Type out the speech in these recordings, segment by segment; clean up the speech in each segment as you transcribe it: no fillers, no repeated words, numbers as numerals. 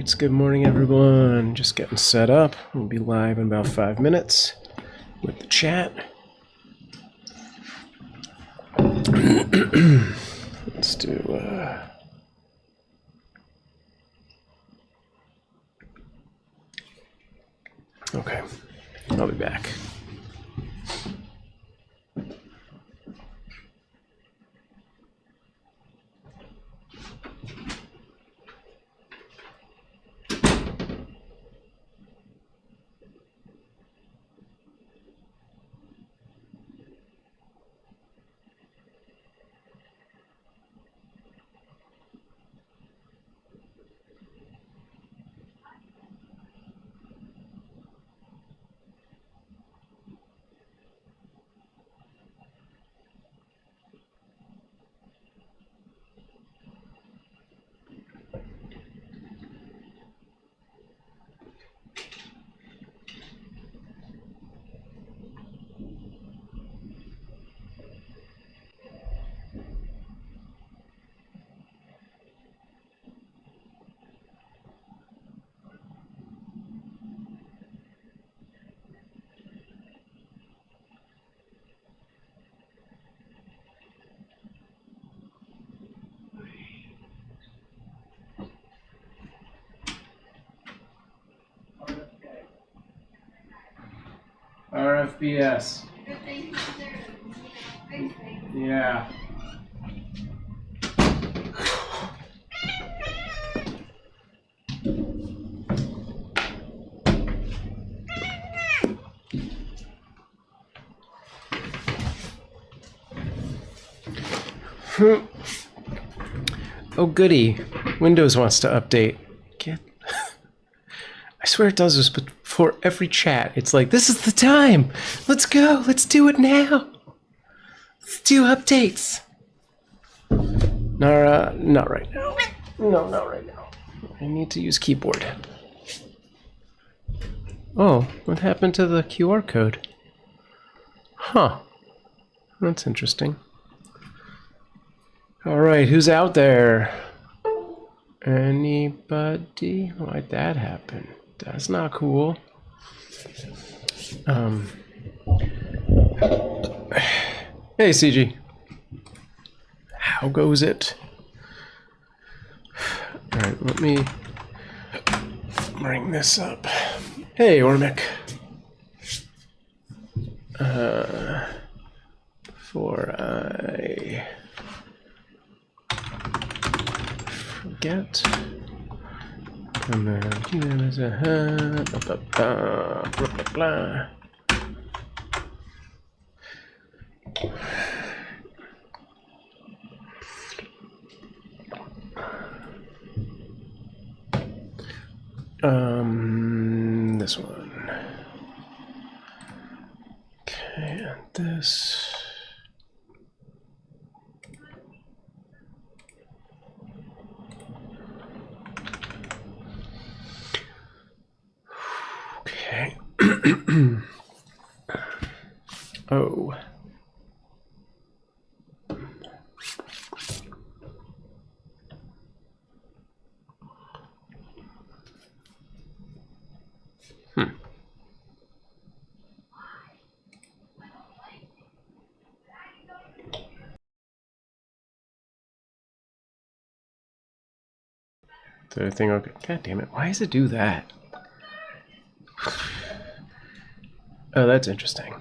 Alright, good morning everyone. Just getting set up. We'll be live in about 5 minutes with the chat. Let's do okay, I'll be back. RFBS. Yeah. Oh goody, Windows wants to update. I swear it does this before every chat. It's like, this is the time. Let's go. Let's do it now. Let's do updates. Not right now. No, not right now. I need to use keyboard. Oh, what happened to the QR code? Huh. That's interesting. All right, who's out there? Anybody? Why'd that happen? That's not cool. Hey, CG. How goes it? All right, let me bring this up. Hey, Ormic. Before I forget. And then there's a blah, blah, blah, blah. This one. Okay, and this. Okay. Oh. Did I think, okay, god damn it, why does it do that? Oh, that's interesting.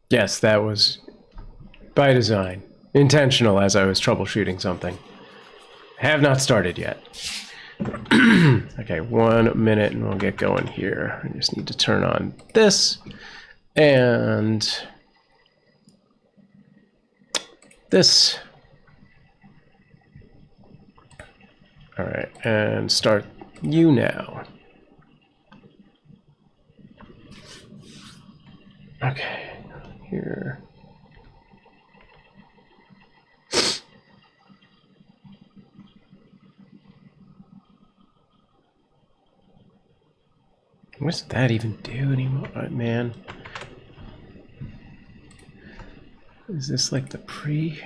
Yes, that was by design. Intentional as I was troubleshooting something. Have not started yet. Okay, 1 minute and we'll get going here. I just need to turn on this and this. All right, and start you now. Okay, here. What's that even do anymore, man? Is this like the pre?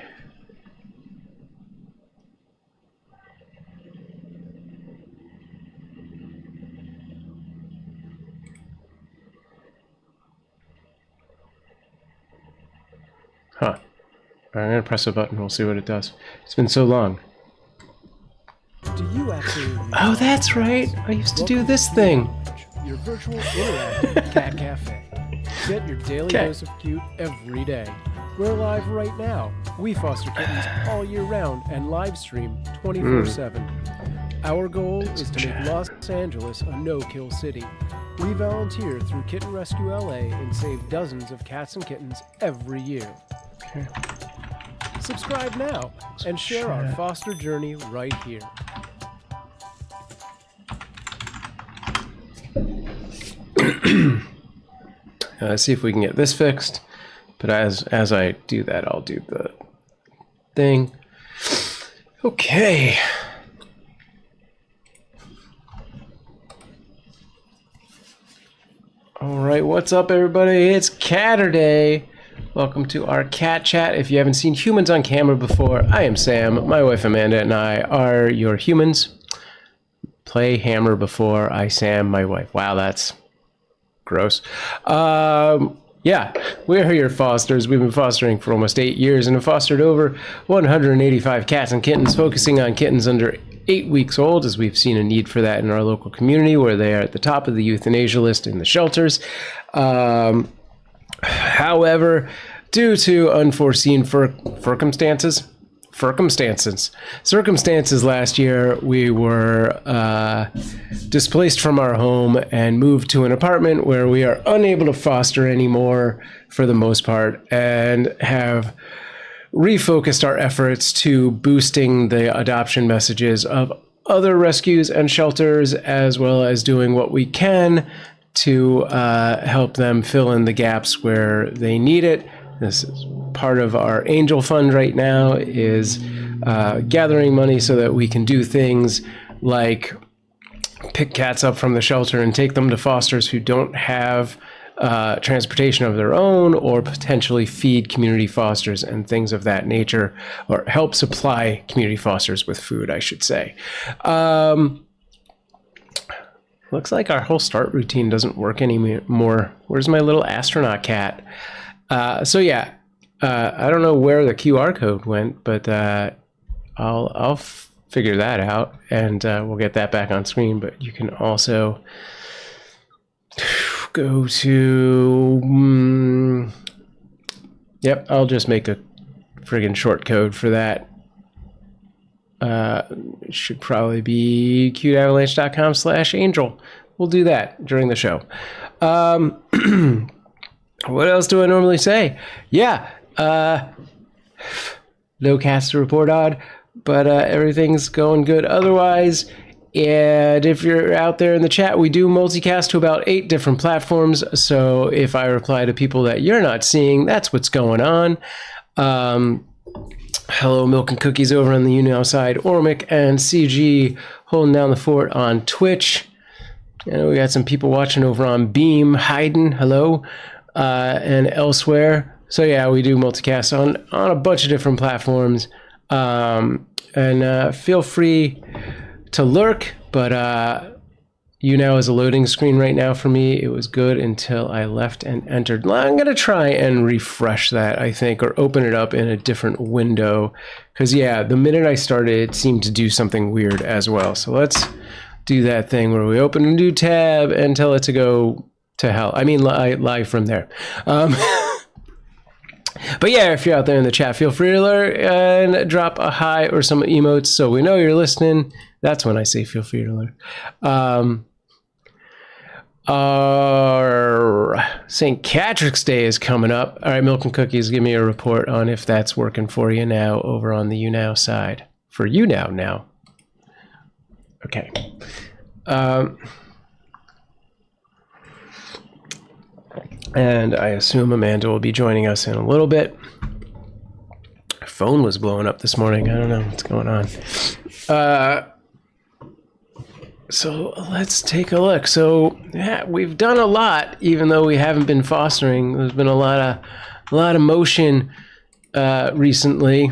Huh. I'm gonna press a button, we'll see what it does. It's been so long. Do you actually? Oh, that's right. I used to do this thing. Your virtual interactive cat cafe. Get your daily dose of cute every day. We're live right now. We foster kittens all year round and live stream 24/7. Our goal is to make Los Angeles a no-kill city. We volunteer through Kitten Rescue LA and save dozens of cats and kittens every year. Okay. Subscribe now and share our foster journey right here. Let's see if we can get this fixed. But as I do that, I'll do the thing. Okay. All right, what's up, everybody? It's Catterday. Welcome to our cat chat. If you haven't seen humans on camera before, I am Sam. My wife Amanda and I are your humans. Play hammer before I Sam, my wife. Wow, that's gross. Yeah, we're your fosters. We've been fostering for almost 8 years and have fostered over 185 cats and kittens, focusing on kittens under 8 weeks old, as we've seen a need for that in our local community, where they are at the top of the euthanasia list in the shelters. However, due to unforeseen circumstances last year, we were displaced from our home and moved to an apartment where we are unable to foster anymore for the most part, and have refocused our efforts to boosting the adoption messages of other rescues and shelters, as well as doing what we can to help them fill in the gaps where they need it. This is part of our angel fund right now, is gathering money so that we can do things like pick cats up from the shelter and take them to fosters who don't have transportation of their own, or potentially feed community fosters and things of that nature, or help supply community fosters with food, I should say. Looks like our whole start routine doesn't work anymore. Where's my little astronaut cat? So yeah, I don't know where the QR code went, but I'll figure that out, and we'll get that back on screen. But you can also go to, yep, I'll just make a friggin' short code for that. It should probably be cuteavalanche.com/angel. We'll do that during the show. What else do I normally say? Yeah, no cats to report on, but everything's going good otherwise. And if you're out there in the chat, we do multicast to about 8 different platforms. So if I reply to people that you're not seeing, that's what's going on. Hello, Milk and Cookies over on the YouNow side. Ormic and CG holding down the fort on Twitch. I know we got some people watching over on Beam. Hayden, hello. And elsewhere. So yeah, we do multicast on a bunch of different platforms. And feel free to lurk, but YouNow is a loading screen right now for me. It was good until I left and entered. I'm going to try and refresh that, I think, or open it up in a different window. Because yeah, the minute I started, it seemed to do something weird as well. So let's do that thing where we open a new tab and tell it to go to hell. I mean, live from there. But yeah, if you're out there in the chat, feel free to lurk and drop a hi or some emotes so we know you're listening. That's when I say feel free to lurk. Our St. Patrick's Day is coming up. All right, Milk and Cookies, give me a report on if that's working for you now over on the YouNow side. For you now. Okay. And I assume Amanda will be joining us in a little bit. Her phone was blowing up this morning. I don't know what's going on. So let's take a look. So yeah, we've done a lot, even though we haven't been fostering. There's been a lot of motion recently.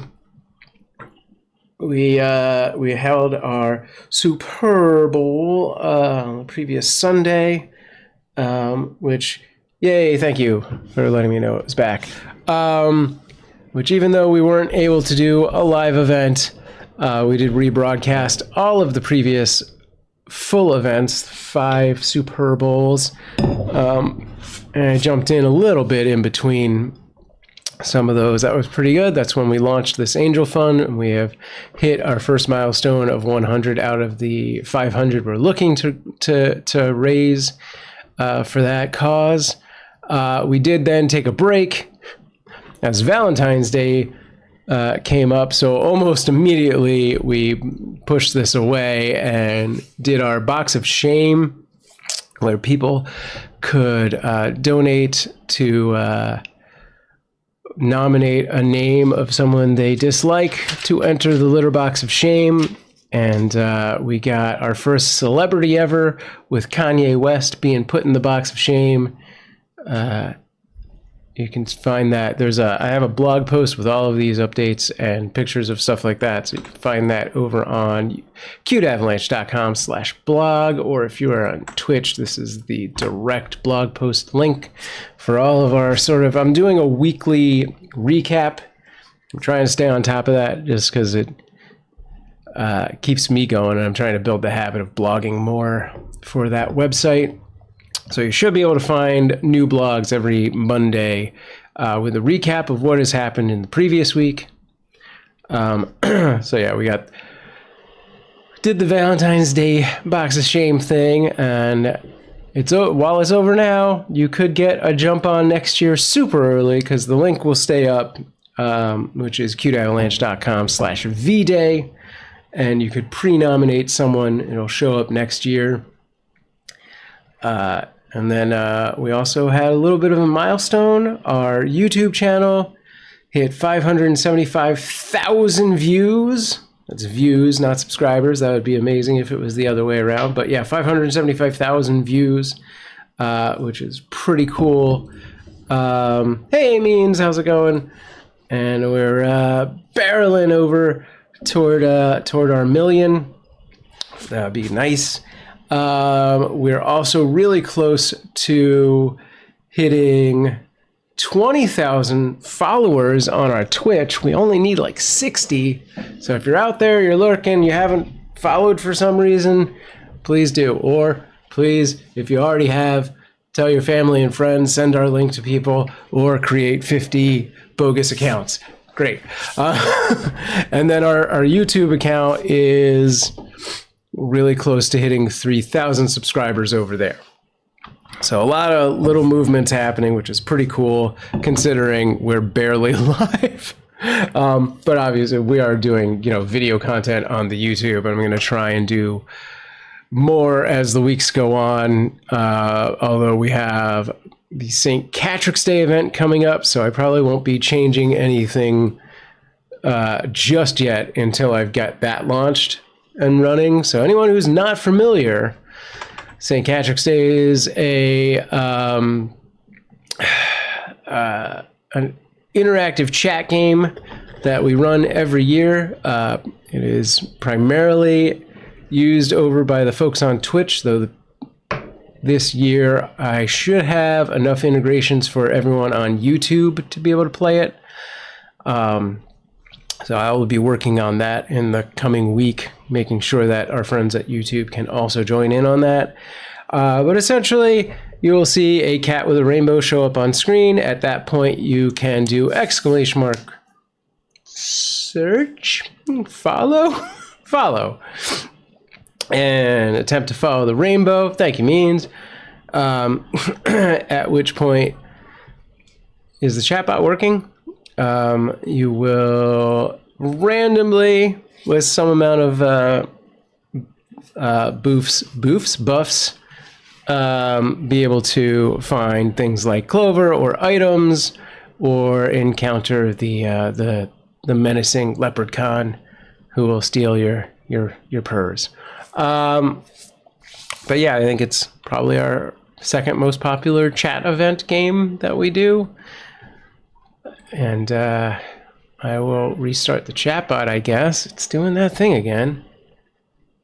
We held our SuPurr Bowl the previous Sunday, which, yay, thank you for letting me know it was back. Which, even though we weren't able to do a live event, we did rebroadcast all of the previous full events, 5 SuPurr Bowls, and I jumped in a little bit in between some of those. That was pretty good. That's when we launched this Angel Fund, and we have hit our first milestone of 100 out of the 500 we're looking to raise for that cause. We did then take a break as Valentine's Day came up, so almost immediately we pushed this away and did our box of shame, where people could donate to nominate a name of someone they dislike to enter the litter box of shame. And we got our first celebrity ever with Kanye West being put in the box of shame. You can find that. I have a blog post with all of these updates and pictures of stuff like that. So you can find that over on Cuteavalanche.com/blog, or if you are on Twitch, this is the direct blog post link for all of our I'm doing a weekly recap. I'm trying to stay on top of that just because it keeps me going, and I'm trying to build the habit of blogging more for that website. So you should be able to find new blogs every Monday with a recap of what has happened in the previous week. So yeah, did the Valentine's Day box of shame thing, and while it's over now, you could get a jump on next year super early because the link will stay up, which is Cuteavalanche.com/VDay, and you could pre-nominate someone. It'll show up next year. And then we also had a little bit of a milestone. Our YouTube channel hit 575,000 views. That's views, not subscribers. That would be amazing if it was the other way around. But yeah, 575,000 views, which is pretty cool. Hey, Means, how's it going? And we're barreling over toward our million. That would be nice. We're also really close to hitting 20,000 followers on our Twitch. We only need like 60. So if you're out there, you're lurking, you haven't followed for some reason, please do. Or please, if you already have, tell your family and friends, send our link to people, or create 50 bogus accounts. Great. And then our YouTube account is really close to hitting 3,000 subscribers over there. So a lot of little movements happening, which is pretty cool considering we're barely live. But obviously we are doing, video content on the YouTube, and I'm going to try and do more as the weeks go on. Although we have the St. Patrick's Day event coming up, so I probably won't be changing anything just yet until I've got that launched and running. So anyone who's not familiar, St. Patrick's Day is an interactive chat game that we run every year. It is primarily used over by the folks on Twitch, though this year I should have enough integrations for everyone on YouTube to be able to play it. So I will be working on that in the coming week, making sure that our friends at YouTube can also join in on that. But essentially, you will see a cat with a rainbow show up on screen. At that point, you can do ! Search, follow, and attempt to follow the rainbow. Thank you, Means. At which point, is the chatbot working? You will randomly, with some amount of buffs, be able to find things like clover or items, or encounter the menacing leprechaun who will steal your purrs. But yeah, I think it's probably our second most popular chat event game that we do. And I will restart the chatbot, I guess. It's doing that thing again.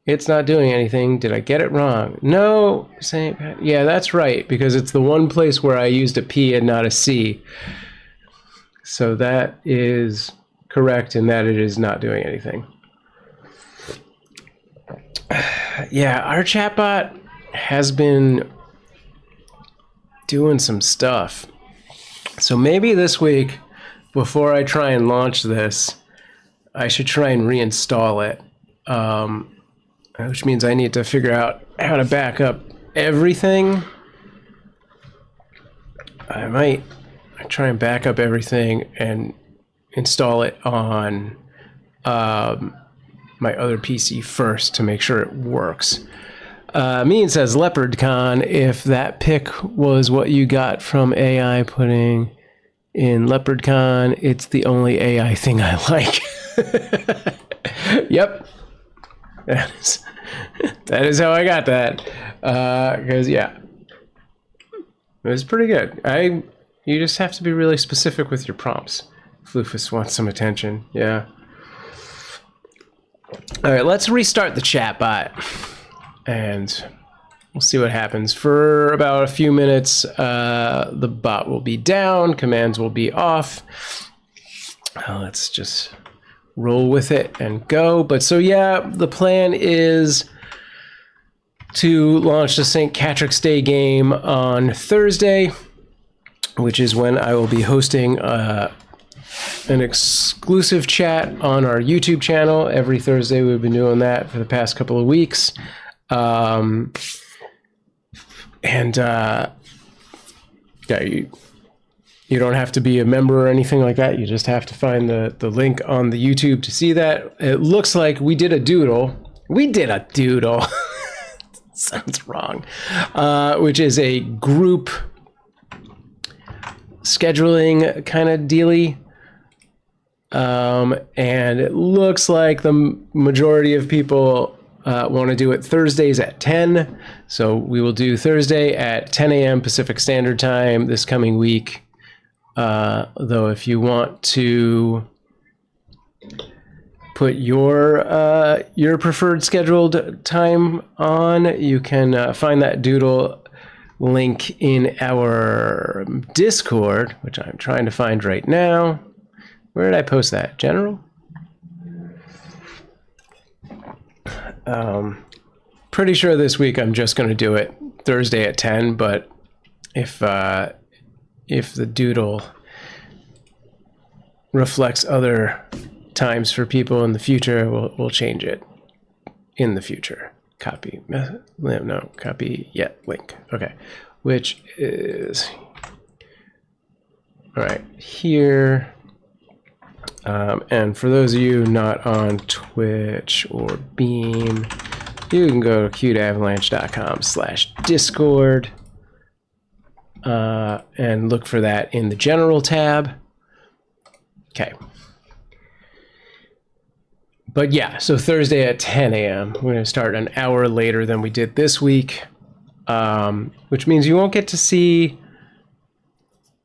It's not doing anything. Did I get it wrong? No. Yeah, that's right, because it's the one place where I used a P and not a C. So that is correct in that it is not doing anything. Yeah, our chatbot has been doing some stuff. So maybe this week, before I try and launch this, I should try and reinstall it. Which means I need to figure out how to back up everything. I try and back up everything and install it on my other PC first to make sure it works. Mean says LeopardCon. If that pic was what you got from AI putting in LeopardCon, it's the only AI thing I like. Yep. That is how I got that. Because, yeah. It was pretty good. You just have to be really specific with your prompts. Floofus wants some attention. Yeah. All right, let's restart the chatbot. And we'll see what happens. For about a few minutes, the bot will be down. Commands will be off. Let's just roll with it and go. But so, yeah, the plan is to launch the St. Patrick's Day game on Thursday, which is when I will be hosting an exclusive chat on our YouTube channel. Every Thursday, we've been doing that for the past couple of weeks. Yeah, you don't have to be a member or anything like that. You just have to find the link on the YouTube to see that. It looks like we did a doodle. Sounds wrong. Which is a group scheduling kind of dealie. And it looks like the majority of people want to do it Thursdays at 10. So we will do Thursday at 10 a.m. Pacific Standard Time this coming week. Though if you want to put your preferred scheduled time on, you can find that doodle link in our Discord, which I'm trying to find right now. Where did I post that? General? Pretty sure this week I'm just going to do it Thursday at 10, but if the doodle reflects other times for people in the future, we'll change it in the future. Copy. No, copy yet link. Okay. Which is all right here. And for those of you not on Twitch or Beam, you can go to cuteavalanche.com/Discord and look for that in the general tab. Okay. But yeah, so Thursday at 10 a.m. We're going to start an hour later than we did this week, which means you won't get to see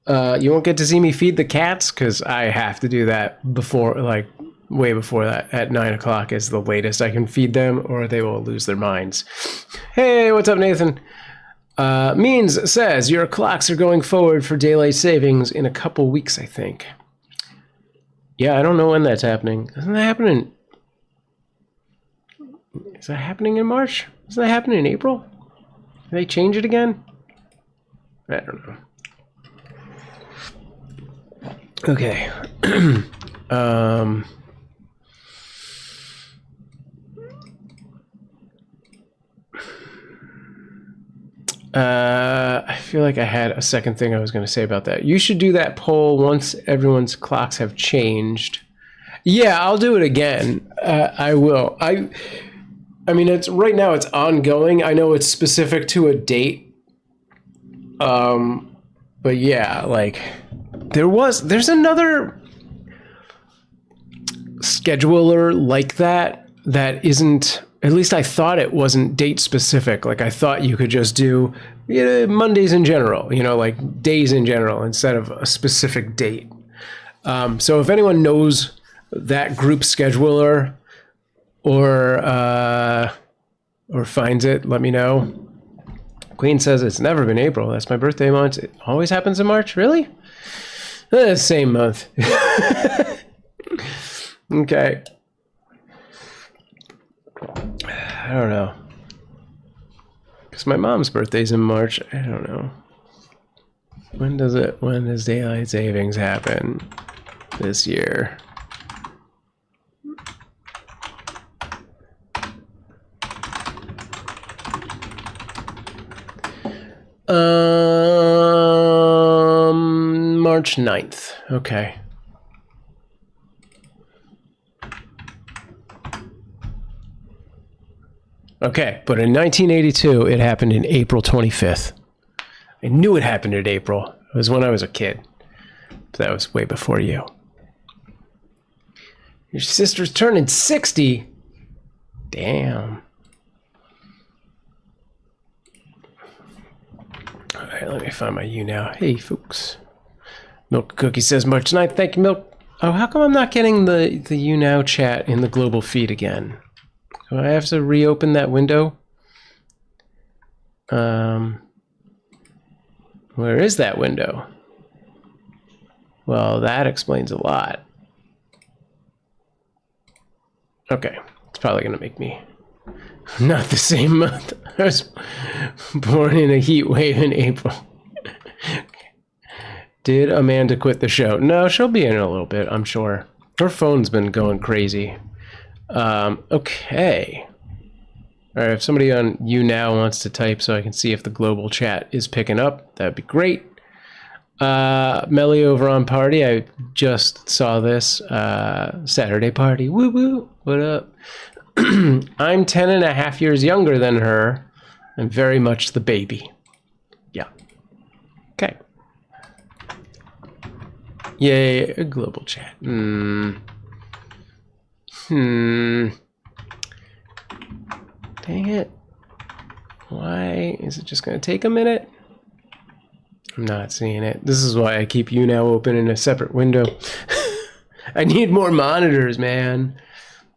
me feed the cats, because I have to do that before, like way before that. At 9 o'clock is the latest I can feed them, or they will lose their minds. Hey, what's up, Nathan? Means says your clocks are going forward for daylight savings in a couple weeks, I think. Yeah, I don't know when that's happening. Isn't that happening? Is that happening in March? Isn't that happening in April? Did they change it again? I don't know. Okay. I feel like I had a second thing I was going to say about that. You should do that poll once everyone's clocks have changed. Yeah, I'll do it again. I will. I mean, it's right now. It's ongoing. I know it's specific to a date. But yeah, like there's another scheduler like that isn't. At least I thought it wasn't date specific. Like I thought you could just do Mondays in general, like days in general instead of a specific date. So if anyone knows that group scheduler or finds it, let me know. Queen says it's never been April. That's my birthday month. It always happens in March. Really? Same month. Okay. I don't know. Because my mom's birthday's in March. I don't know. When does daylight savings happen this year? March 9th. Okay. Okay, but in 1982, it happened in April 25th. I knew it happened in April. It was when I was a kid. But that was way before you. Your sister's turning 60. Damn. All right, let me find my you now. Hey, folks. Milk Cookie says March 9th. Thank you, Milk. Oh, how come I'm not getting the you now chat in the global feed again? Do I have to reopen that window? Where is that window? Well, that explains a lot. Okay, it's probably going to make me not the same month. I was born in a heat wave in April. Did Amanda quit the show? No, she'll be in a little bit, I'm sure. Her phone's been going crazy. Okay. All right, if somebody on you now wants to type so I can see if the global chat is picking up, that'd be great. Melly over on Party, I just saw this. Saturday Party, woo woo, what up? I'm 10 and a half years younger than her. I'm very much the baby. Yeah. Okay. Yay, a global chat. Dang it. Why is it just going to take a minute? I'm not seeing it. This is why I keep you now open in a separate window. I need more monitors, man.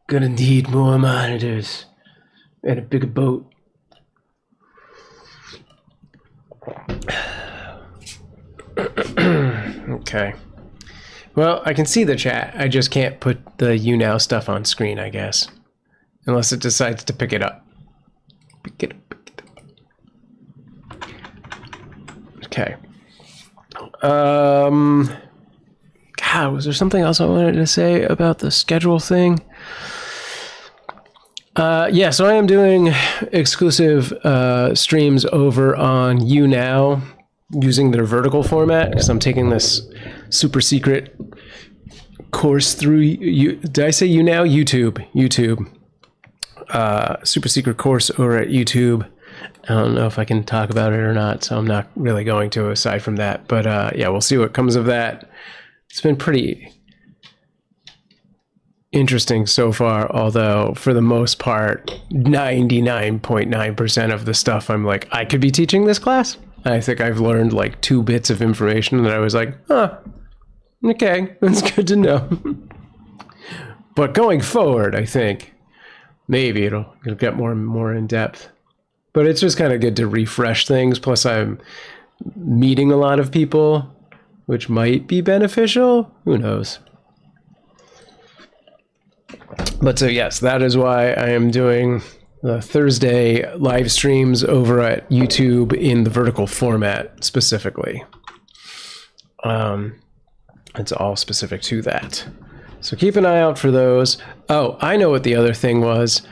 Gonna need more monitors. And a bigger boat. Okay. Well, I can see the chat. I just can't put the you now stuff on screen, I guess. Unless it decides to pick it up. Pick it up. Okay. God, was there something else I wanted to say about the schedule thing? Yeah, so I am doing exclusive streams over on you now using their vertical format because I'm taking this super secret course through you. Did I say you now? YouTube. Super secret course over at YouTube. I don't know if I can talk about it or not, so I'm not really going to aside from that. But yeah, we'll see what comes of that. It's been pretty interesting so far, although for the most part, 99.9% of the stuff I'm like, I could be teaching this class. I think I've learned like 2 bits of information that I was like, huh, okay, that's good to know. But going forward, I think maybe it'll get more and more in depth. But it's just kind of good to refresh things. Plus, I'm meeting a lot of people, which might be beneficial. Who knows? But so yes, that is why I am doing the Thursday live streams over at YouTube in the vertical format specifically. It's all specific to that. So keep an eye out for those. Oh, I know what the other thing was.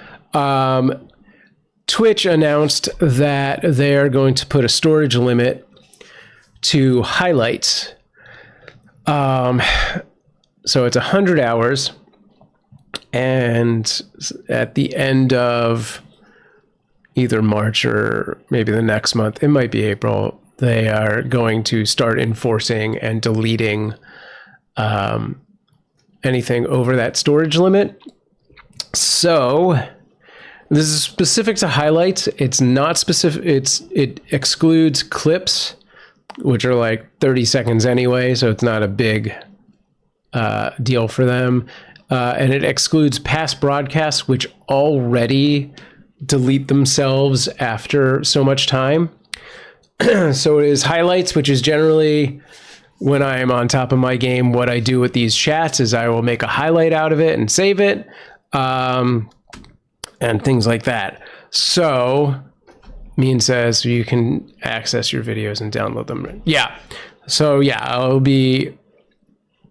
Twitch announced that they're going to put a storage limit to highlights. So it's 100 hours. And at the end of either March or maybe the next month, it might be April, they are going to start enforcing and deleting anything over that storage limit. So this is specific to highlights. It's not specific. It excludes clips, which are like 30 seconds anyway, so it's not a big deal for them. And it excludes past broadcasts, which already delete themselves after so much time. So it is highlights, which is generally when I'm on top of my game. What I do with these chats is I will make a highlight out of it and save it, and things like that. So Mean says you can access your videos and download them. Yeah. So yeah, I'll be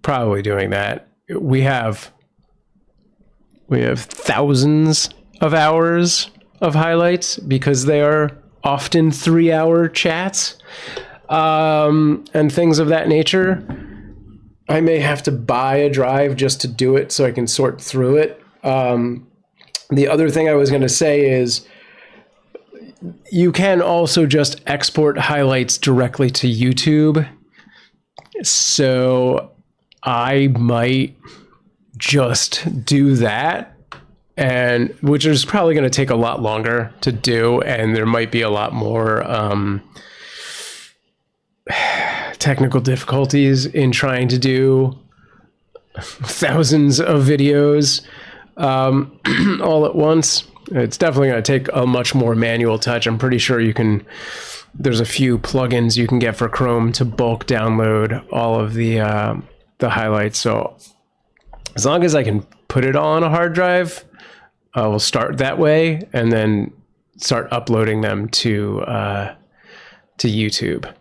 probably doing that. We have thousands of hours of highlights because they are often 3-hour chats, and things of that nature. I may have to buy a drive just to do it so I can sort through it. The other thing I was going to say is you can also just export highlights directly to YouTube. So I might just do that, and which is probably going to take a lot longer to do, and there might be a lot more technical difficulties in trying to do thousands of videos all at once. It's definitely going to take a much more manual touch. I'm pretty sure you can, there's a few plugins you can get for Chrome to bulk download all of the highlights. So as long as I can put it all on a hard drive, we'll start that way and then start uploading them to YouTube.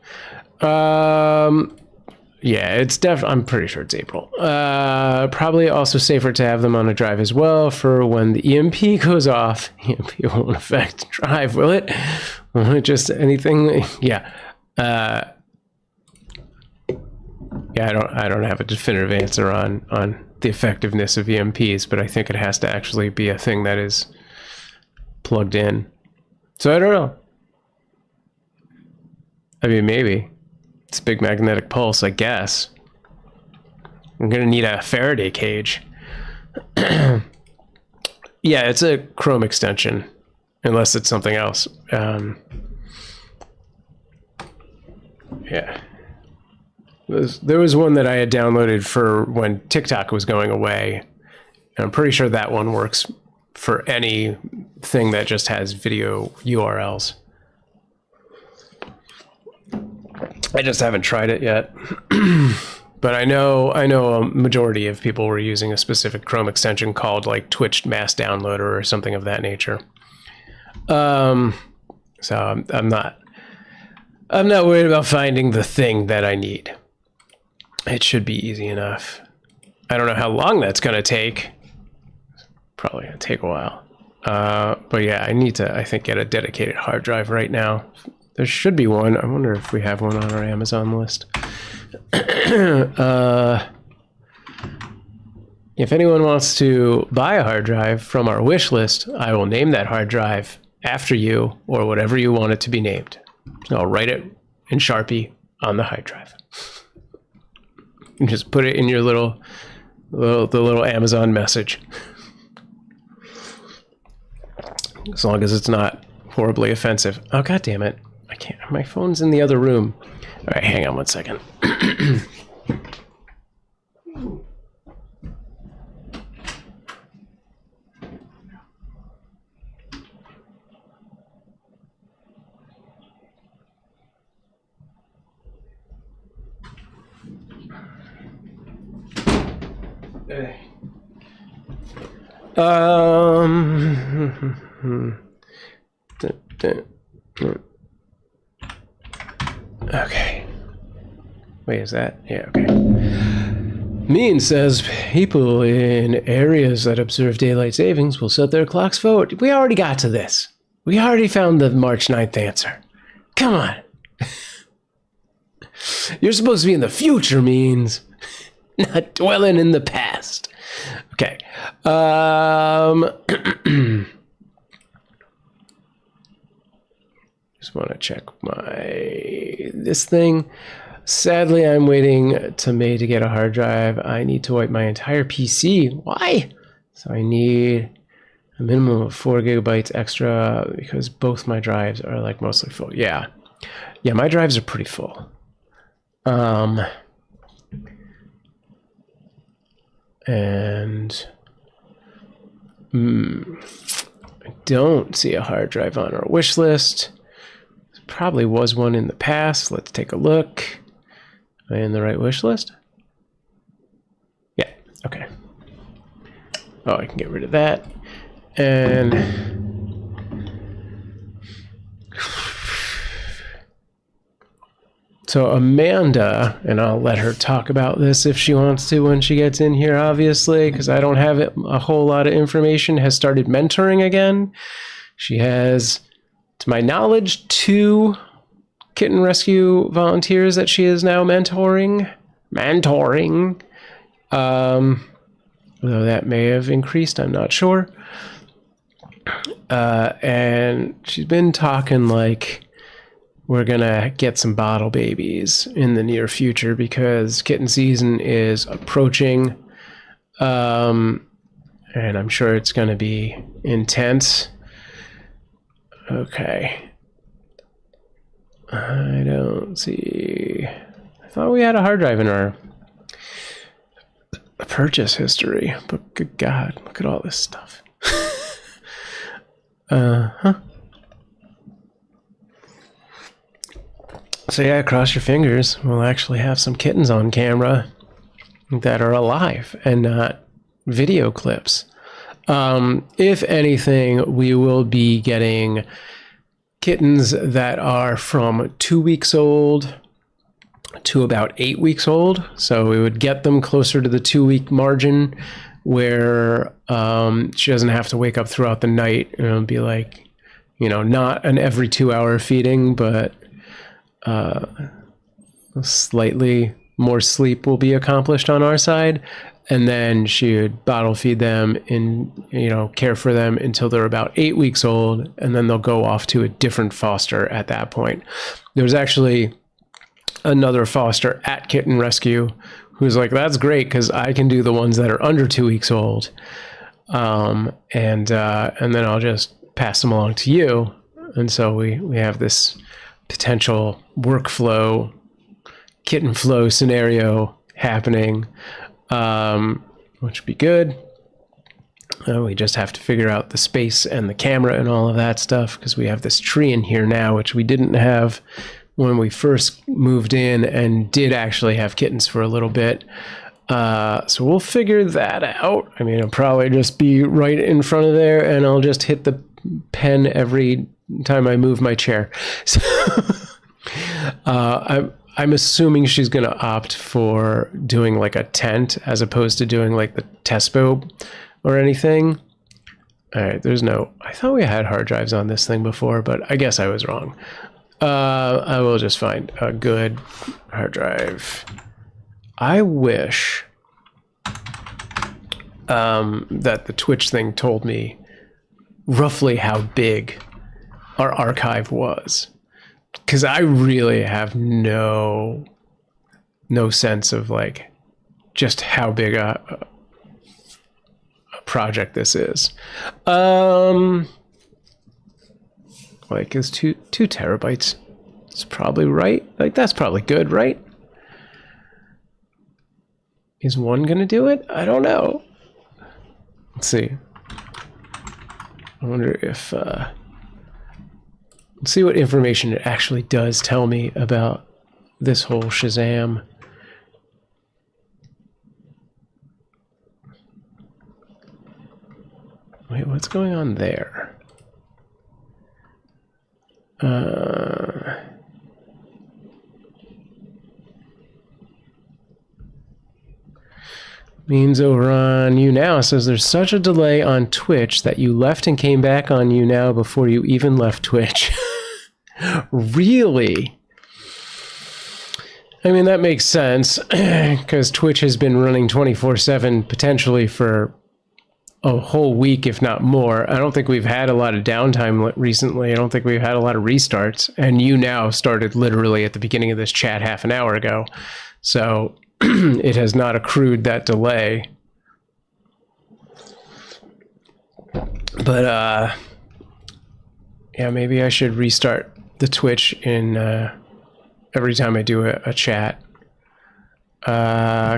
Yeah, it's I'm pretty sure it's April. Probably also safer to have them on a drive as well for when the EMP goes off. EMP won't affect the drive, will it? Will it just anything? Yeah. Yeah, I don't have a definitive answer on the effectiveness of EMPs, but I think it has to actually be a thing that is plugged in. So I don't know. I mean, maybe. It's a big magnetic pulse, I guess. I'm gonna need a Faraday cage. Yeah, it's a Chrome extension, unless it's something else. Yeah. There was one that I had downloaded for when TikTok was going away. And I'm pretty sure that one works for anything that just has video URLs. I just haven't tried it yet. But I know a majority of people were using a specific Chrome extension called like Twitch Mass Downloader or something of that nature. So I'm not worried about finding the thing that I need. It should be easy enough. I don't know how long that's going to take. Probably going to take a while. But yeah, I need to, I think, get a dedicated hard drive right now. There should be one. I wonder if we have one on our Amazon list. If anyone wants to buy a hard drive from our wish list, I will name that hard drive after you or whatever you want it to be named. So I'll write it in Sharpie on the hard drive. And just put it in your the little Amazon message. As long as it's not horribly offensive. Oh, God damn it. I can't. My phone's in the other room. All right, hang on one second. Okay. Wait, is that? Yeah, okay. Mean says people in areas that observe daylight savings will set their clocks forward. We already got to this. We already found the March 9th answer. Come on. You're supposed to be in the future, Means. Not dwelling in the past. Okay. Just want to check this thing. Sadly, I'm waiting to May to get a hard drive. I need to wipe my entire PC. Why? So I need a minimum of 4 gigabytes extra because both my drives are like mostly full. Yeah, my drives are pretty full. And I don't see a hard drive on our wish list. There probably was one in the past. Let's take a look. Am I in the right wish list? Yeah, okay. Oh, I can get rid of that. And so Amanda, and I'll let her talk about this if she wants to when she gets in here, obviously, because I don't have a whole lot of information, has started mentoring again. She has, to my knowledge, 2 kitten rescue volunteers that she is now mentoring. Although that may have increased, I'm not sure. And she's been talking like we're gonna get some bottle babies in the near future because kitten season is approaching. And I'm sure it's gonna be intense. Okay. I don't see. I thought we had a hard drive in our purchase history, but good God, look at all this stuff. So yeah, cross your fingers. We'll actually have some kittens on camera that are alive and not video clips. If anything, we will be getting kittens that are from 2 weeks old to about 8 weeks old. So we would get them closer to the 2-week margin where she doesn't have to wake up throughout the night. It'll be like, not an every 2-hour feeding, but slightly more sleep will be accomplished on our side. And then she would bottle feed them and, care for them until they're about 8 weeks old. And then they'll go off to a different foster at that point. There's actually another foster at Kitten Rescue who's like, that's great because I can do the ones that are under 2 weeks old. And then I'll just pass them along to you. And so we have this potential workflow, kitten flow scenario happening. Which would be good. We just have to figure out the space and the camera and all of that stuff because we have this tree in here now, which we didn't have when we first moved in and did actually have kittens for a little bit. So we'll figure that out. I mean, it'll probably just be right in front of there and I'll just hit the pen every time I move my chair. So I'm assuming she's going to opt for doing like a tent as opposed to doing like the Tespo or anything. All right, I thought we had hard drives on this thing before, but I guess I was wrong. I will just find a good hard drive. I wish that the Twitch thing told me roughly how big our archive was. Because I really have no sense of like just how big a project this is. Like is two terabytes. It's probably right. Like that's probably good, right? Is one gonna do it? I don't know. Let's see. I wonder if let's see what information it actually does tell me about this whole Shazam. Wait, what's going on there? Means over on You Now says there's such a delay on Twitch that you left and came back on You Now before you even left Twitch. Really? I mean, that makes sense because Twitch has been running 24/7 potentially for a whole week, if not more. I don't think we've had a lot of downtime recently. I don't think we've had a lot of restarts. And You Now started literally at the beginning of this chat half an hour ago. So it has not accrued that delay. But yeah, maybe I should restart the Twitch in every time I do a chat.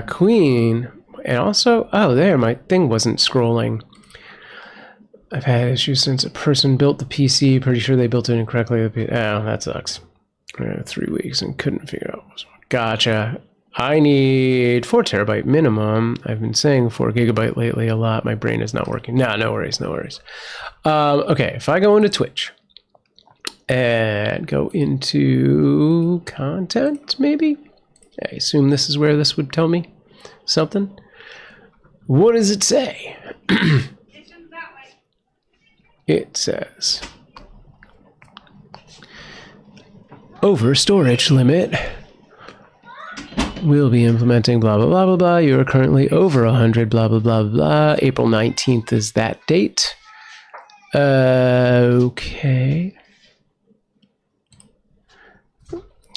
Queen, and also, oh, there, my thing wasn't scrolling. I've had issues since a person built the PC. Pretty sure they built it incorrectly. Oh, that sucks. 3 weeks and couldn't figure out what's wrong. Gotcha. I need 4 terabyte minimum. I've been saying 4 gigabyte lately a lot. My brain is not working. No, no worries, no worries. Okay, if I go into Twitch and go into content, maybe? I assume this is where this would tell me something. What does it say? It says over storage limit. We'll be implementing blah, blah, blah, blah, blah. You are currently over 100, blah, blah, blah, blah. April 19th is that date. Okay.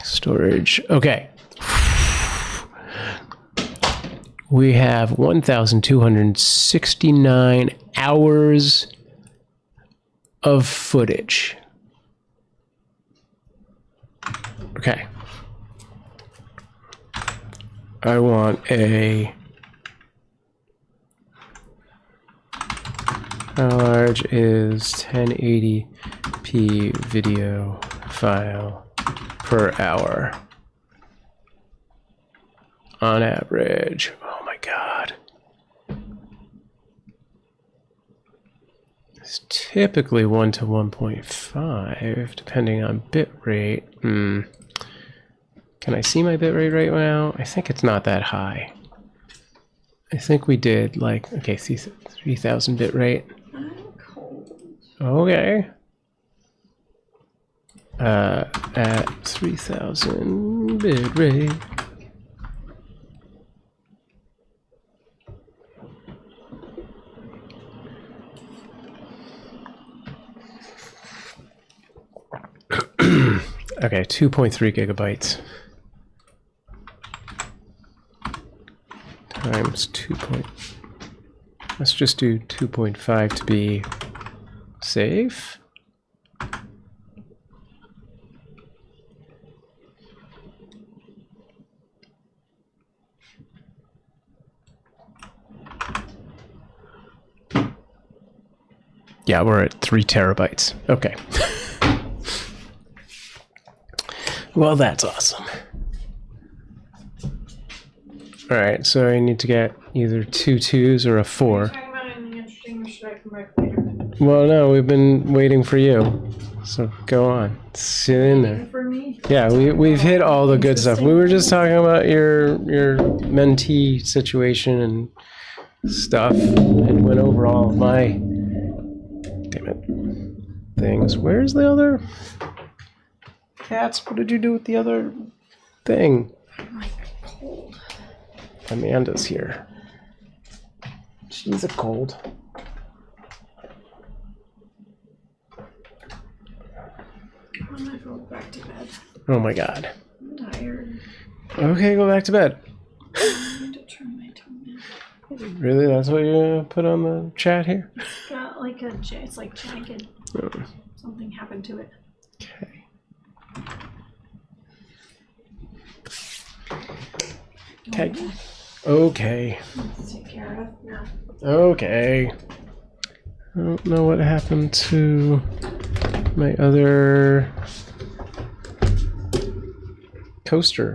Storage. Okay. We have 1,269 hours of footage. Okay. I want a... How large is 1080p video file per hour on average? Oh my god. It's typically 1 to 1.5 depending on bit rate. Can I see my bit rate right now? I think it's not that high. I think we did like, okay, see 3,000 bit rate. Okay. At 3,000 bit rate. Okay, 2.3 gigabytes. Times 2. Let's just do 2.5 to be safe. Yeah, we're at 3 terabytes. Okay. Well, that's awesome. All right, so I need to get either 2 2s or a 4. Are you talking about anything interesting, or should I come back later? Well, no, we've been waiting for you. So go on, sit in there. For me? Yeah, we've hit all the good stuff. We were just talking about your mentee situation and stuff, and went over all of my things. Where's the other cats? What did you do with the other thing? I'm like cold. Amanda's here. She's a cold. I'm gonna go back to bed. Oh my god. I'm tired. Okay, go back to bed. I need to turn my tone down. Really? That's what you put on the chat here? It's got like a, it's like jagged. Oh. Something happened to it. Okay. Okay. Okay. Let's take care of now. Okay. I don't know what happened to my other coaster.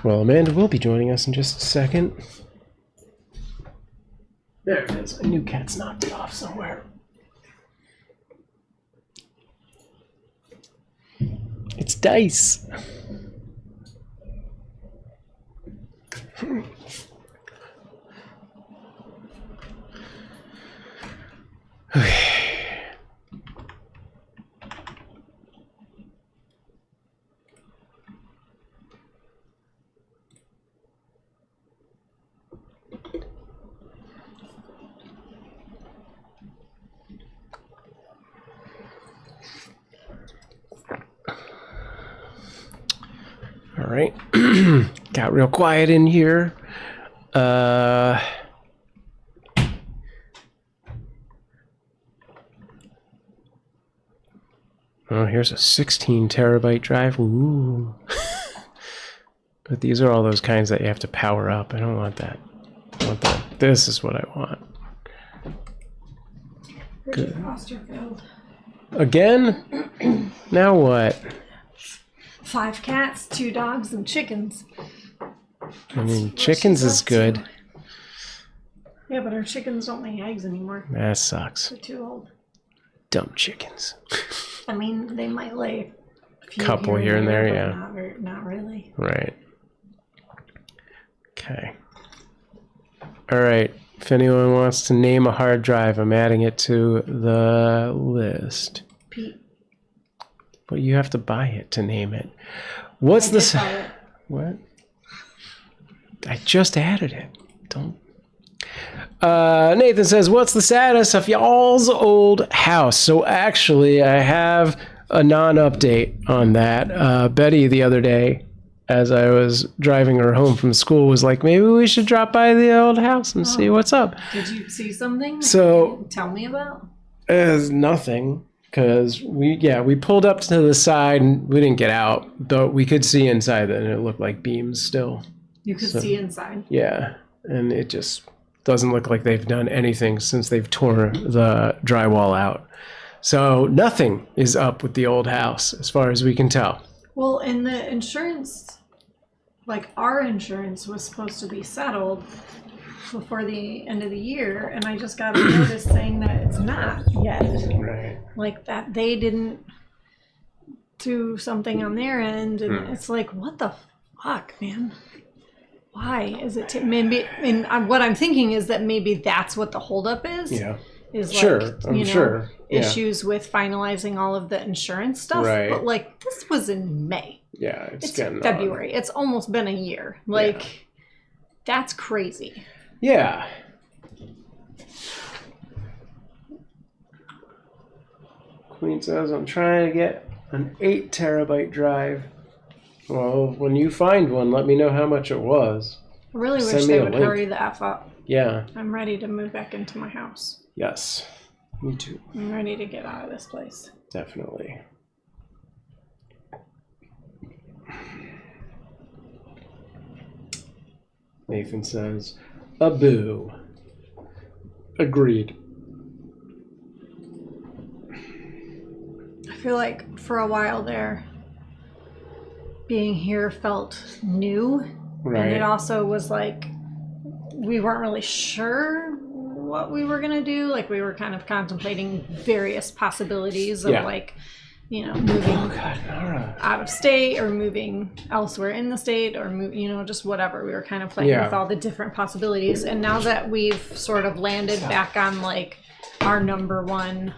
Well, Amanda will be joining us in just a second. There it is. I knew Cat's knocked it off somewhere. dice. All right. Got real quiet in here. Oh, here's a 16 terabyte drive. Ooh. But these are all those kinds that you have to power up. I don't want that. I want that. This is what I want. Richard Foster failed. Again? Now what? 5 cats, 2 dogs, and chickens. I mean, chickens is good. Yeah, but our chickens don't lay eggs anymore. That sucks. They're too old. Dumb chickens. I mean, they might lay a few Couple here and there, but yeah. not really. Right. Okay. All right. If anyone wants to name a hard drive, I'm adding it to the list. Pete. But you have to buy it to name it. What's this? What? I just added it. Don't. Nathan says, what's the status of y'all's old house? So actually, I have a non-update on that. Betty the other day, as I was driving her home from school, was like, maybe we should drop by the old house and see what's up. Did you see something? So tell me about. There's nothing, because we pulled up to the side and we didn't get out, but we could see inside and it looked like beams still. You could see inside. Yeah, and it just doesn't look like they've done anything since they've torn the drywall out. So nothing is up with the old house as far as we can tell. Well, and the insurance, like our insurance was supposed to be settled before the end of the year, and I just got a notice saying that it's not yet. Right. Like that they didn't do something on their end, and it's like, what the fuck, man? Why is it maybe? And what I'm thinking is that maybe that's what the holdup is. Yeah. Is sure, like, I'm sure. Yeah. Issues with finalizing all of the insurance stuff. Right. But like this was in May. Yeah, it's getting February. It's almost been a year. Like that's crazy. Yeah. Queen says, I'm trying to get an 8 terabyte drive. Well, when you find one, let me know how much it was. I really Send wish me they a would link. hurry the F up. Yeah. I'm ready to move back into my house. Yes. Me too. I'm ready to get out of this place. Definitely. Nathan says, a boo. Agreed. I feel like for a while there, being here felt new. Right. And it also was like, we weren't really sure what we were going to do. Like we were kind of contemplating various possibilities of like, you know, moving out of state or moving elsewhere in the state or, just whatever. We were kind of playing with all the different possibilities. And now that we've sort of landed back on like our number one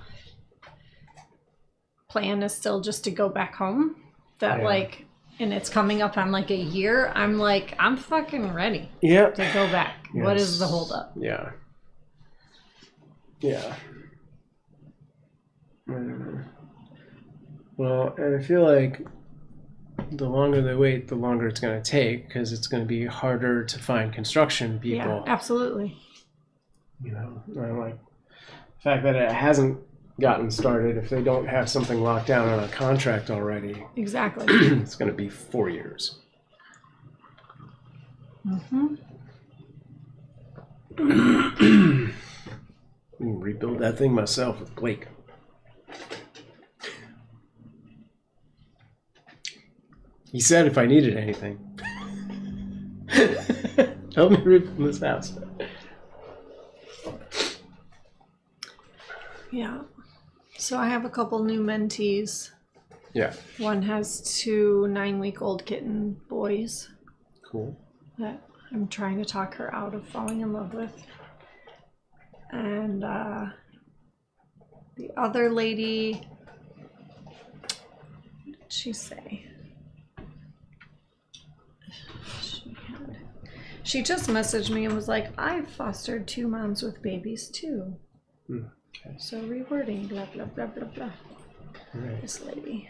plan is still just to go back home, that like, and it's coming up on like a year, I'm like, I'm fucking ready to go back. Yes. What is the holdup? Yeah. Yeah. I don't know. Well, and I feel like the longer they wait, the longer it's going to take, because it's going to be harder to find construction people. Yeah, absolutely. You know, I like the fact that it hasn't gotten started. If they don't have something locked down on a contract already, exactly, it's going to be 4 years. Mm-hmm. I can rebuild that thing myself with Blake. He said if I needed anything. Help me rebuild this house. Yeah. So I have a couple new mentees Yeah. One has 2 9-week-old kitten boys Cool. that I'm trying to talk her out of falling in love with. And the other lady, what did she say? She just messaged me and was like, I've fostered 2 moms with babies too. Okay. So rewording, blah, blah, blah, blah, blah. Right. This lady.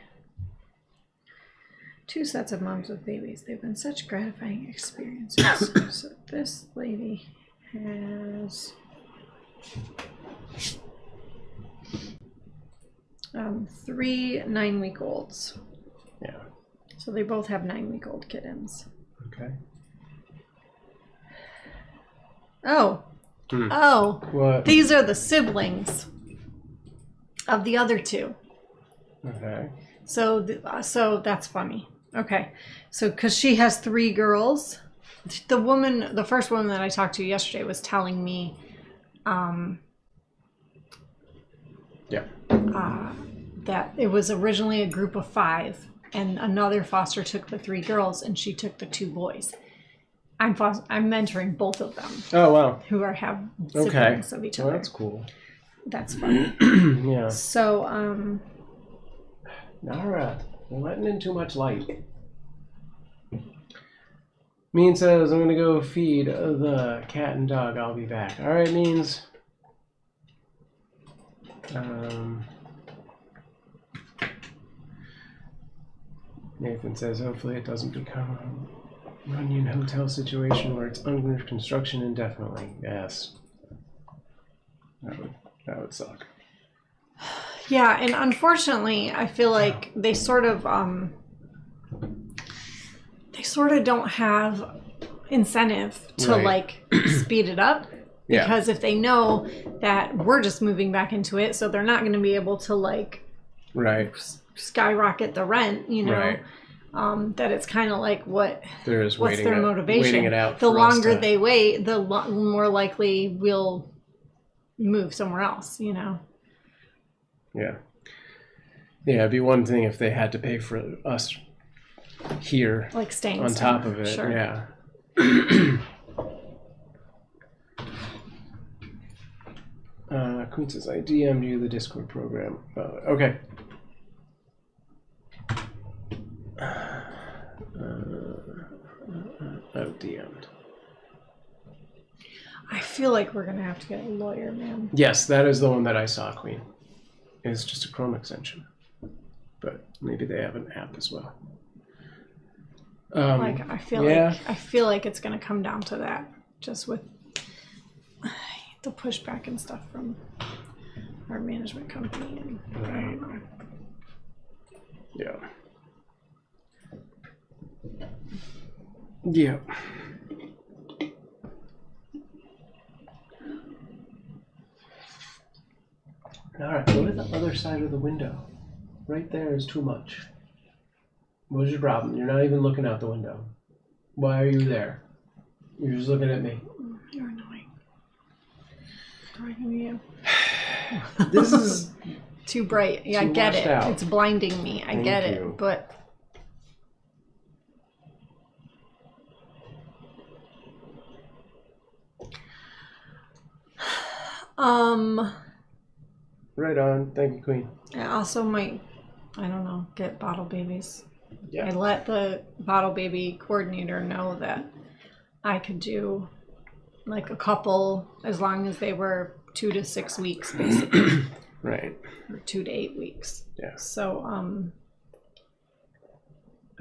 2 sets of moms with babies. They've been such gratifying experiences. So this lady has 3 9-week-olds. Yeah. So they both have 9-week-old kittens. Okay. Oh. Hmm. Oh. What? These are the siblings of the other 2. Okay. So so that's funny. Okay. So because she has 3 girls, the first woman that I talked to yesterday was telling me that it was originally a group of 5 and another foster took the 3 girls and she took the 2 boys. I'm mentoring both of them. Oh, wow. Who have siblings of each other. Well, that's cool. That's funny. Yeah. So Nara, you're letting in too much light. Mean says, I'm going to go feed the cat and dog. I'll be back. All right, Means. Nathan says, hopefully it doesn't become a Runyon Hotel situation where it's under construction indefinitely. Yes. That would suck. yeah, and unfortunately, I feel like they sort of don't have incentive to like speed it up because if they know that we're just moving back into it, so they're not going to be able to like skyrocket the rent, you know. That it's kind of like what's their motivation? Waiting it out. The longer they wait, the more likely we'll move somewhere else, you know. Yeah. Yeah, it'd be one thing if they had to pay for us here, like staying on top somewhere. of it. Sure. Yeah. Queen says, I DM'd you the Discord program. Okay. I've DM'd. I feel like we're going to have to get a lawyer, man. Yes, that is the one that I saw, Queen. It's just a Chrome extension. But maybe they have an app as well. I feel like it's going to come down to that, just with the pushback and stuff from our management company. And I don't know. Yeah. Yeah. All right, go to the other side of the window. Right there is too much. What's your problem? You're not even looking out the window. Why are you there? You're just looking at me. You're annoying. Talking to you. This is too bright. Yeah, I get it. Out. It's blinding me. I get it, but right on. Thank you, Queen. I also might, I don't know, get bottle babies. Yeah. I let the bottle baby coordinator know that I could do like a couple as long as they were 2 to 6 weeks, basically. Right. Or 2 to 8 weeks. Yeah. So,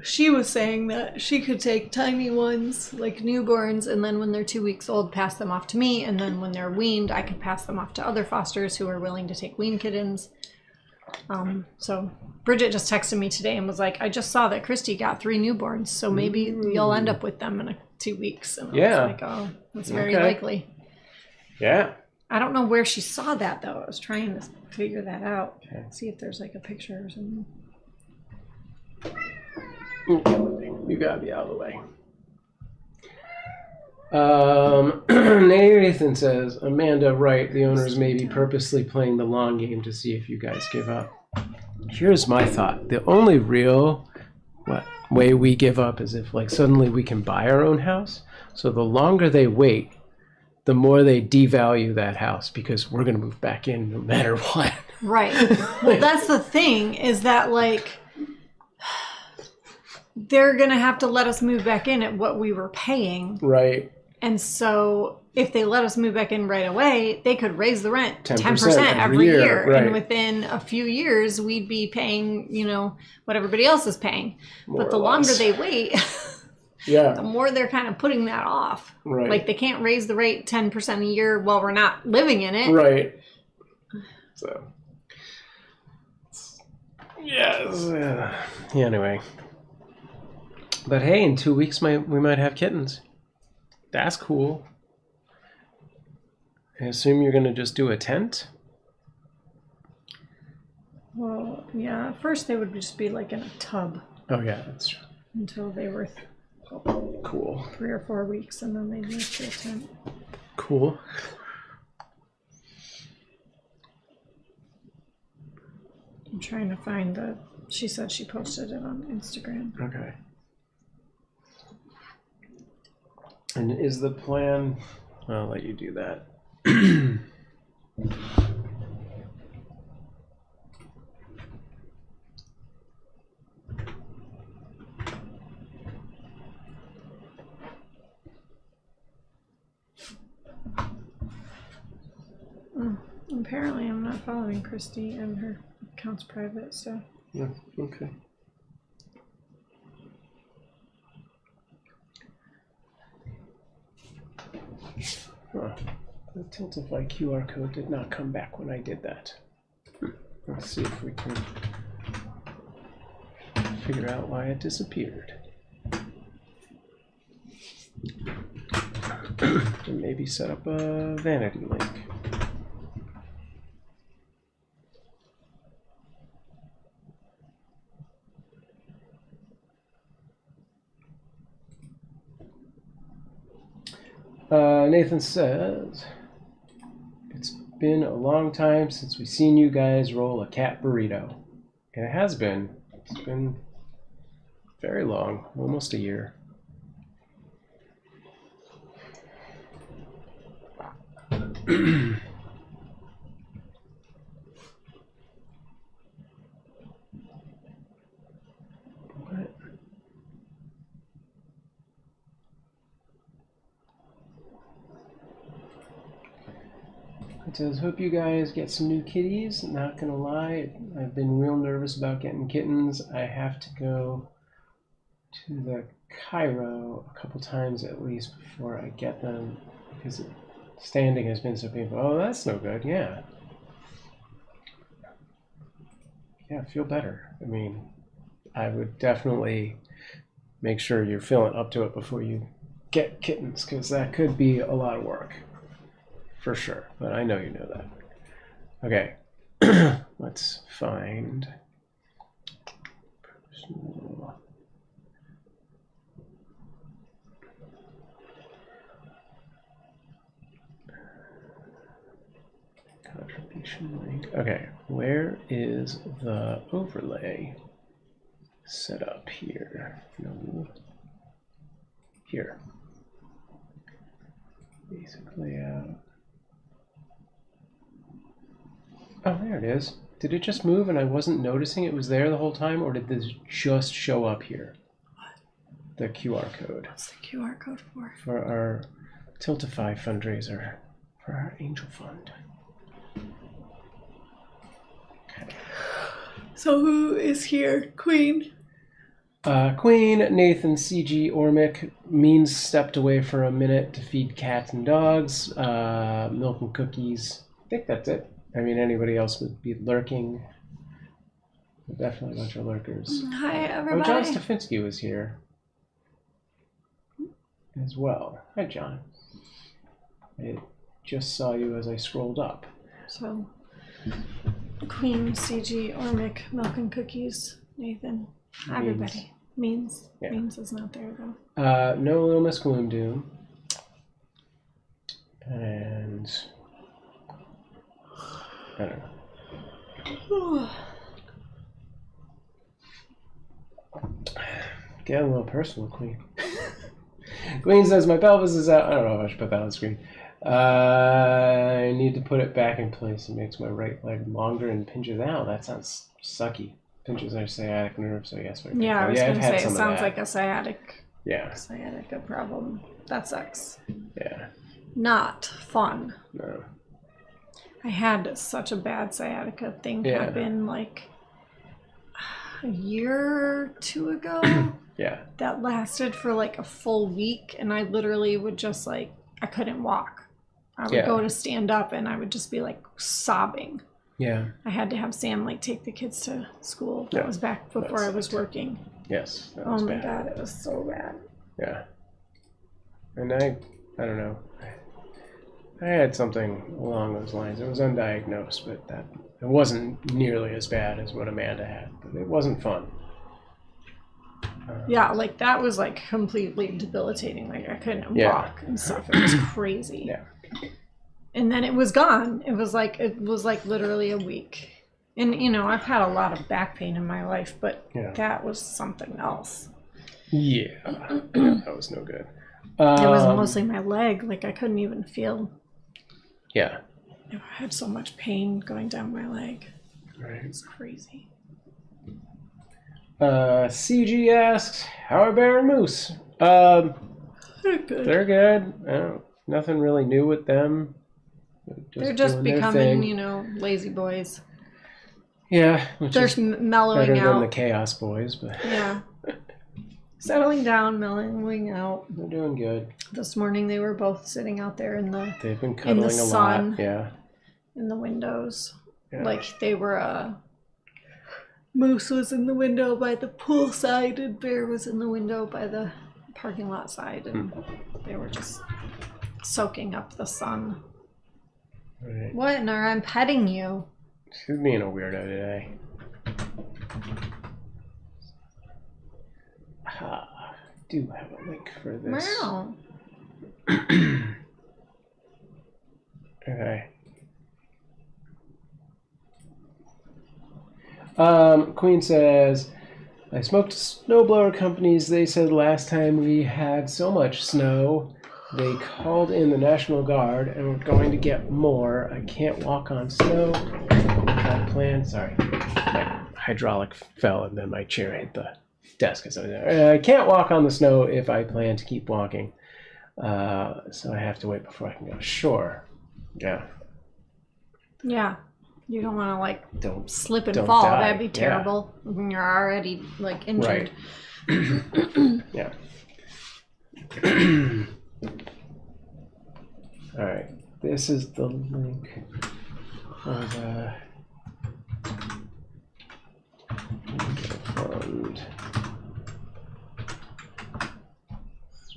she was saying that she could take tiny ones, like newborns, and then when they're 2 weeks old, pass them off to me. And then when they're weaned, I could pass them off to other fosters who are willing to take weaned kittens. So Bridget just texted me today and was like, I just saw that Christy got 3 newborns, so maybe you'll end up with them in 2 weeks. And I was like, oh, that's very likely. Yeah. I don't know where she saw that, though. I was trying to figure that out. Okay. See if there's like a picture or something. You gotta be out of the way. Nathan says, Amanda, right, the owners may be purposely playing the long game to see if you guys give up. here's my thought. The only real way we give up is if like suddenly we can buy our own house. So the longer they wait, the more they devalue that house because we're going to move back in no matter what. Right. Well, that's the thing is that like they're going to have to let us move back in at what we were paying. Right. And so if they let us move back in right away, they could raise the rent 10% every year. Right. And within a few years, we'd be paying, you know, what everybody else is paying. More but the or longer less. they wait, the more they're kind of putting that off. Right. Like they can't raise the rate 10% a year while we're not living in it. Right. So, yeah. Anyway. But hey, in 2 weeks we might have kittens. That's cool. I assume you're going to just do a tent? Well, yeah. At first they would just be like in a tub. Oh, yeah, that's true. Until they were Cool. 3 or 4 weeks, and then they'd move to a tent. Cool. I'm trying to find she said she posted it on Instagram. Okay. And is the plan... I'll let you do that. Apparently I'm not following Christy and her account's private, so. Yeah, okay. Huh. The Tiltify QR code did not come back when I did that. Let's see if we can figure out why it disappeared. And maybe set up a vanity link. Nathan says, it's been a long time since we've seen you guys roll a cat burrito. And it has been. It's been very long, almost a year. It says, hope you guys get some new kitties. Not gonna lie, I've been real nervous about getting kittens. I have to go to the Cairo a couple times at least before I get them because standing has been so painful. Oh, that's no good. Yeah. Yeah, feel better. I mean, I would definitely make sure you're feeling up to it before you get kittens because that could be a lot of work. For sure, but I know you know that. Okay, let's find personal contribution link. Okay, where is the overlay set up here? No, here. Basic layout. Oh, there it is. Did it just move and I wasn't noticing it was there the whole time, or did this just show up here? What? The QR code. What's the QR code for? For our Tiltify fundraiser. For our angel fund. Okay. So who is here? Queen? Queen, Nathan, CG, Ormic. Means stepped away for a minute to feed cats and dogs. Milk and cookies. I think that's it. I mean, anybody else would be lurking. Definitely a bunch of lurkers. Hi, everybody. Oh, John Stefanski was here as well. Hi, John. I just saw you as I scrolled up. So, Queen, CG, Ormic, Milk and Cookies, Nathan. Hi, everybody. Means. Yeah. Means is not there, though. No Little Miss Gloom Doom. And... I don't know. Get a little personal, Queen. Queen says, my pelvis is out. I don't know if I should put that on the screen. I need to put it back in place. It makes my right leg longer and pinches out. That sounds sucky. Pinches our sciatic nerve, so yes. Yeah, I was going to say, it sounds like a sciatica problem. That sucks. Yeah. Not fun. No. I had such a bad sciatica thing happen like a year or two ago. Yeah. That lasted for like a full week, and I literally would just like, I couldn't walk. I would go to stand up and I would just be like sobbing. Yeah. I had to have Sam like take the kids to school. That was back before I was working. Yes. Oh my God, it was so bad. Yeah. And I don't know. I had something along those lines. It was undiagnosed, but it wasn't nearly as bad as what Amanda had. But it wasn't fun. Yeah, like that was like completely debilitating. Like I couldn't walk and stuff. It was crazy. Yeah. And then it was gone. It was like literally a week. And you know, I've had a lot of back pain in my life, but that was something else. Yeah, that was no good. It was mostly my leg. Like I couldn't even feel. Yeah. I had so much pain going down my leg. Right. It's crazy. CG asks, how are bear and moose? They're good. They're good. Nothing really new with them. They're just becoming, you know, lazy boys. Yeah. They're mellowing better out. than the chaos boys, but yeah. Settling down, mellowing out. They're doing good. This morning they were both sitting out there in the They've been cuddling in the a sun, lot. Yeah. In the windows. Yeah. Like they were Moose was in the window by the pool side and Bear was in the window by the parking lot side, and they were just soaking up the sun. Right. What? No, I'm petting you. She's being a weirdo today. I do have a link for this. Wow. Okay. Queen says, I smoked snowblower companies. They said last time we had so much snow, they called in the National Guard and we're going to get more. I can't walk on snow. I plan. Sorry, my hydraulic fell and then my chair hit the desk. I can't walk on the snow if I plan to keep walking. So I have to wait before I can go. Sure. Yeah. Yeah. You don't want to like Don't slip and don't fall. die. That'd be terrible. Yeah. You're already like injured. Right. Yeah. All right. This is the link for the fund.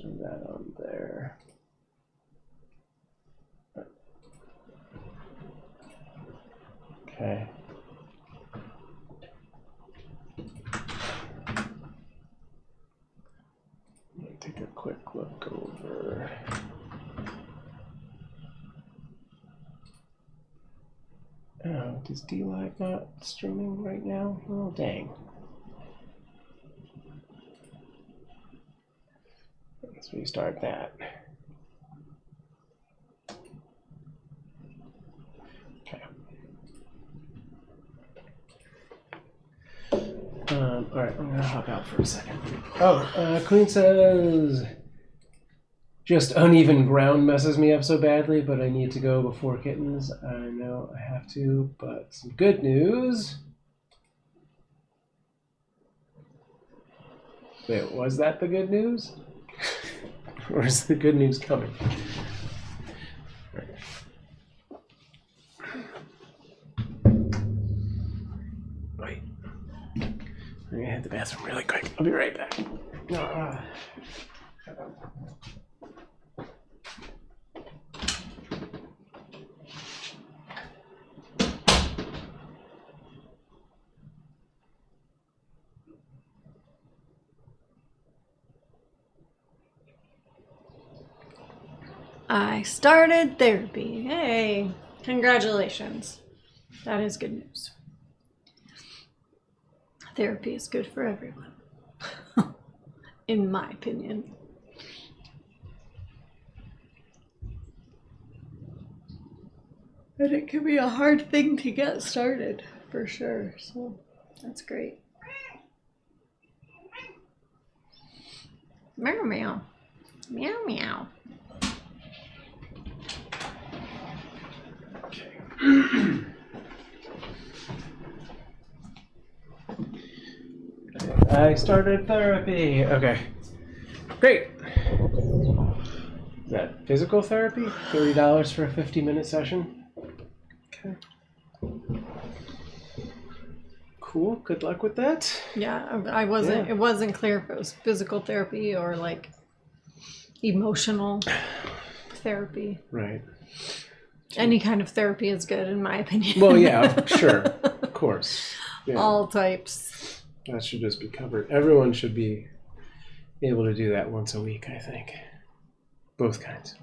Throw that on there. Okay. Take a quick look over. Oh, does D-Live not streaming right now? Oh, dang. Let's restart that. Okay. All right, I'm gonna hop out for a second. Oh, Queen says, just uneven ground messes me up so badly, but I need to go before kittens. I know I have to, but some good news. Wait, was that the good news? Or is the good news coming? Wait. I'm gonna hit the bathroom really quick. I'll be right back. I started therapy. Hey, congratulations. That is good news. Therapy is good for everyone. in my opinion. And it can be a hard thing to get started, for sure. So that's great. Meow meow. Meow meow. Okay. I started therapy. Okay. Great. Is that physical therapy? $30 for a 50-minute session? Okay. Cool. Good luck with that. Yeah, I wasn't. Yeah. It wasn't clear if it was physical therapy or like emotional therapy. Right. Any kind of therapy is good, in my opinion. Well, yeah, sure. Of course. Yeah. All types. That should just be covered. Everyone should be able to do that once a week, I think. Both kinds.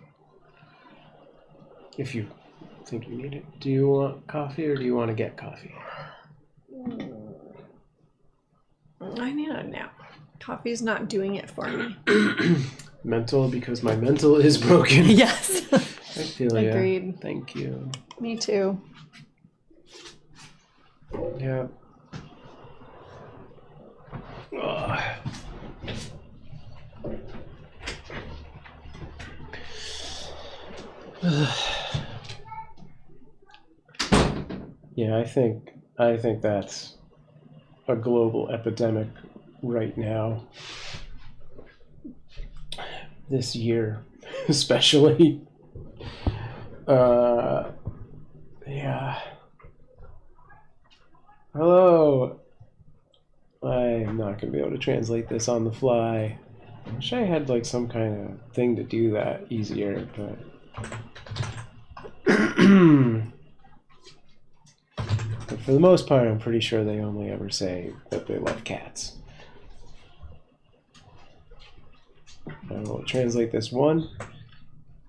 If you think you need it. Do you want coffee or do you want to get coffee? I need a nap. Coffee's not doing it for me. Mental, because my mental is broken. Yes. I feel ya. Agreed. Thank you. Me too. Yeah. Ugh. Yeah, I think that's a global epidemic right now. This year, especially. Yeah. Hello. I'm not going to be able to translate this on the fly. I wish I had like some kind of thing to do that easier, but... But for the most part, I'm pretty sure they only ever say that they love cats. I will translate this one,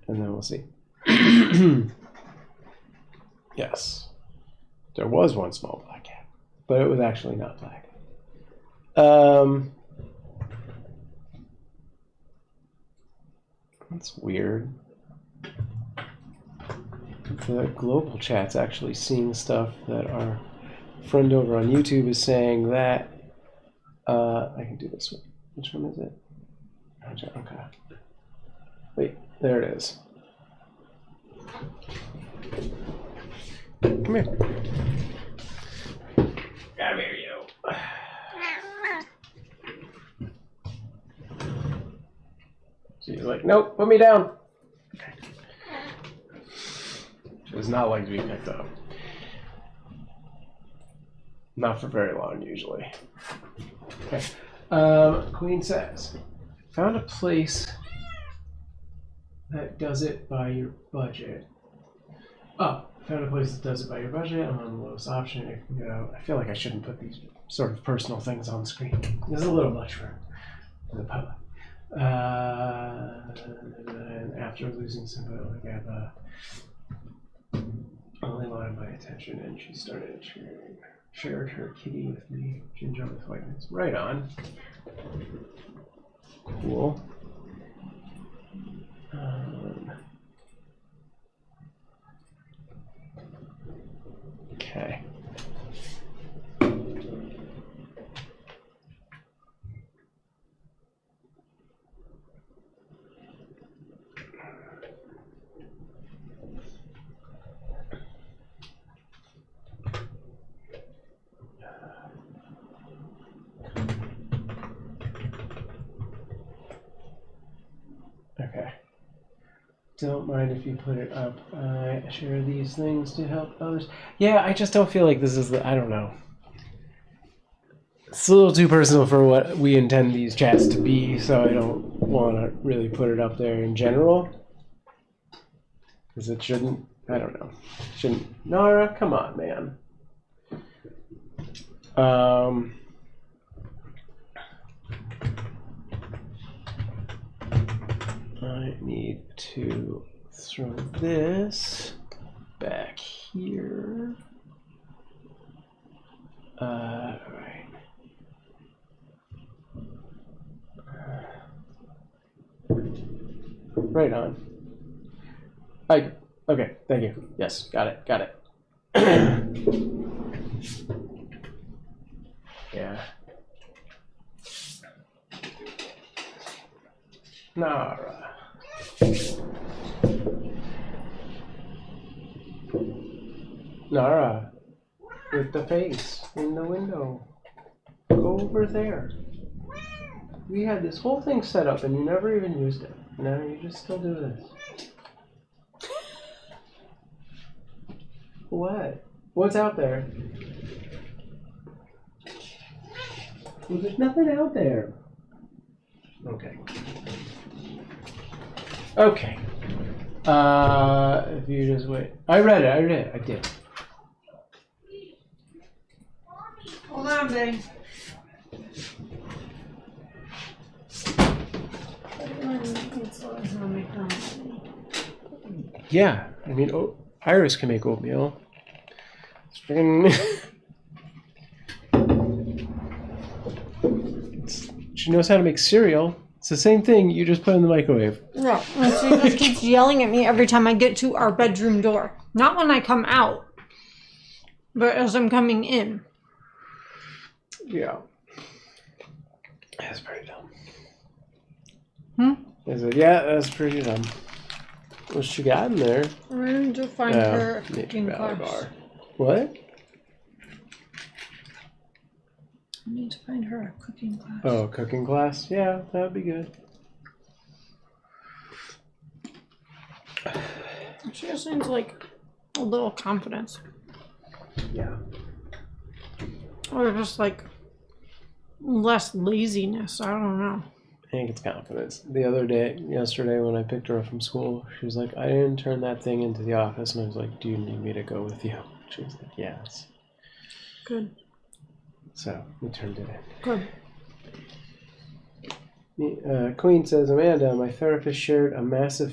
and then we'll see. Yes. There was one small black cat, but it was actually not black. That's weird. The global chat's actually seeing stuff that our friend over on YouTube is saying that I can do this one. Which one is it? Okay. Wait, there it is. Come here. Come here, you. So you're like, nope, put me down. Okay. She does not like to be picked up. Not for very long, usually. Okay. Queen says, found a place that does it by your budget. Oh, found a place that does it by your budget. I'm on the lowest option. It can go. I feel like I shouldn't put these sort of personal things on screen. It's a little much for the public. And after losing sympathy, Gabba only wanted my attention, and she started shared her kitty with me, Ginger with whiteness. Right on. Cool. Okay. Okay. Don't mind if you put it up. I share these things to help others. Yeah, I just don't feel like this is I don't know. It's a little too personal for what we intend these chats to be, so I don't want to really put it up there in general. Because it shouldn't, I don't know. Shouldn't, Nara, come on, man. I need to throw this back here. All right. Right on. Okay, thank you. Yes, got it. Yeah. Nara. Nara, with the face in the window. Go over there. We had this whole thing set up and you never even used it. Now you just still do this. What? What's out there? Well, there's nothing out there. Okay. Okay. If you just wait. I read it. I did. Hold on, babe. Yeah, I mean, Iris can make oatmeal. It's freaking... She knows how to make cereal. It's the same thing, you just put it in the microwave. No, and she just keeps yelling at me every time I get to our bedroom door. Not when I come out, but as I'm coming in. Yeah. That's pretty dumb. I said, yeah, that's pretty dumb. What's she got in there? I need to find her Nature cooking Valley class. Bar. What? I need to find her a cooking class. Oh, cooking class? Yeah, that'd be good. She just seems like a little confidence. Yeah. Or just like less laziness. I don't know. I think it's confidence. Yesterday when I picked her up from school, she was like, I didn't turn that thing into the office. And I was like, do you need me to go with you? She was like, yes. Good. So we turned it Good. in. Queen says, Amanda, my therapist shared a massive